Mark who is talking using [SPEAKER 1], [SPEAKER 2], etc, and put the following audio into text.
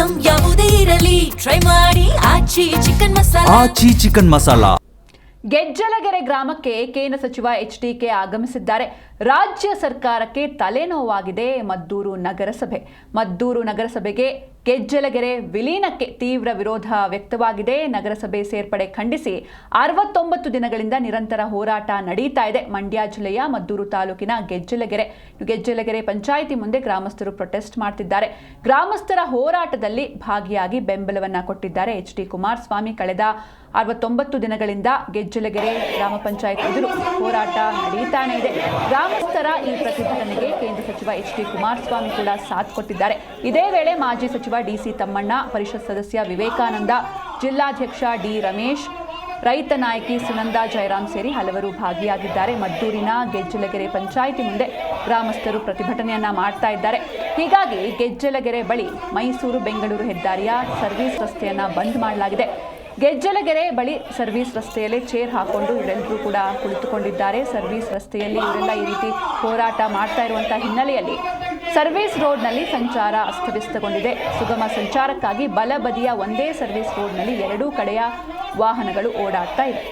[SPEAKER 1] Item ಯಾವುದೇ ಇರಲಿ try ಮಾಡಿ ಆಚಿ ಚಿಕನ್ ಮಸಾಲಾ.
[SPEAKER 2] ಗೆಜ್ಜಲಗೆರೆ ಗ್ರಾಮಕ್ಕೆ ಕೇಂದ್ರ ಸಚಿವ ಎಚ್ಡಿಕೆ ಆಗಮಿಸಿದ್ದಾರೆ. ರಾಜ್ಯ ಸರ್ಕಾರಕ್ಕೆ ತಲೆನೋವಾಗಿದೆ ಮದ್ದೂರು ನಗರಸಭೆ. ಮದ್ದೂರು ನಗರಸಭೆಗೆ ಗೆಜ್ಜಲಗೆರೆ ವಿಲೀನಕ್ಕೆ ತೀವ್ರ ವಿರೋಧ ವ್ಯಕ್ತವಾಗಿದೆ. ನಗರಸಭೆ ಸೇರ್ಪಡೆ ಖಂಡಿಸಿ 69 ದಿನಗಳಿಂದ ನಿರಂತರ ಹೋರಾಟ ನಡೀತಾ ಇದೆ. ಮಂಡ್ಯ ಜಿಲ್ಲೆಯ ಮದ್ದೂರು ತಾಲೂಕಿನ ಗೆಜ್ಜಲಗೆರೆ ಪಂಚಾಯಿತಿ ಮುಂದೆ ಗ್ರಾಮಸ್ಥರು ಪ್ರೊಟೆಸ್ಟ್ ಮಾಡ್ತಿದ್ದಾರೆ. ಗ್ರಾಮಸ್ಥರ ಹೋರಾಟದಲ್ಲಿ ಭಾಗಿಯಾಗಿ ಬೆಂಬಲವನ್ನ ಕೊಟ್ಟಿದ್ದಾರೆ ಎಚ್ಡಿ ಕುಮಾರಸ್ವಾಮಿ. ಕಳೆದ 69 ದಿನಗಳಿಂದ ಗೆಜ್ಜಲಗೆರೆ ಗ್ರಾಮ ಪಂಚಾಯತ್ ಎದುರು ಹೋರಾಟ ನಡೀತಾನೆ ಇದೆ. ಗ್ರಾಮಸ್ಥರ ಈ ಪ್ರತಿಭಟನೆಗೆ ಕೇಂದ್ರ ಸಚಿವ ಎಚ್ಡಿ ಕುಮಾರಸ್ವಾಮಿ ಕೂಡ ಸಾಥ್ ಕೊಟ್ಟಿದ್ದಾರೆ. ಇದೇ ವೇಳೆ ಮಾಜಿ ಸಚಿವ ಡಿಸಿ ತಮ್ಮಣ್ಣ, ಪರಿಷತ್ ಸದಸ್ಯ ವಿವೇಕಾನಂದ, ಜಿಲ್ಲಾಧ್ಯಕ್ಷ ಡಿ ರಮೇಶ್, ರೈತ ನಾಯಕಿ ಸುನಂದಾ ಜಯರಾಮ್ ಸೇರಿ ಹಲವರು ಭಾಗಿಯಾಗಿದ್ದಾರೆ. ಮದ್ದೂರಿನ ಗೆಜ್ಜಲಗೆರೆ ಪಂಚಾಯಿತಿ ಮುಂದೆ ಗ್ರಾಮಸ್ಥರು ಪ್ರತಿಭಟನೆಯನ್ನ ಮಾಡ್ತಾ ಇದ್ದಾರೆ. ಹೀಗಾಗಿ ಗೆಜ್ಜಲಗೆರೆ ಬಳಿ ಮೈಸೂರು ಬೆಂಗಳೂರು ಹೆದ್ದಾರಿಯ ಸರ್ವಿಸ್ ರಸ್ತೆಯನ್ನ ಬಂದ್ ಮಾಡಲಾಗಿದೆ. ಗೆಜ್ಜಲಗೆರೆ ಬಳಿ ಸರ್ವಿಸ್ ರಸ್ತೆಯಲ್ಲೇ ಚೇರ್ ಹಾಕೊಂಡು ಇವರೆಲ್ಲರೂ ಕೂಡ ಕುಳಿತುಕೊಂಡಿದ್ದಾರೆ. ಸರ್ವಿಸ್ ರಸ್ತೆಯಲ್ಲಿ ಇವರೆಲ್ಲ ಈ ರೀತಿ ಹೋರಾಟ ಮಾಡ್ತಾ ಇರುವಂತಹ ಹಿನ್ನೆಲೆಯಲ್ಲಿ ಸರ್ವಿಸ್ ರೋಡ್ನಲ್ಲಿ ಸಂಚಾರ ಅಸ್ತವ್ಯಸ್ತಗೊಂಡಿದೆ. ಸುಗಮ ಸಂಚಾರಕ್ಕಾಗಿ ಬಲಬದಿಯ ಒಂದೇ ಸರ್ವಿಸ್ ರೋಡ್ನಲ್ಲಿ ಎರಡೂ ಕಡೆಯ ವಾಹನಗಳು ಓಡಾಡ್ತಾ ಇವೆ.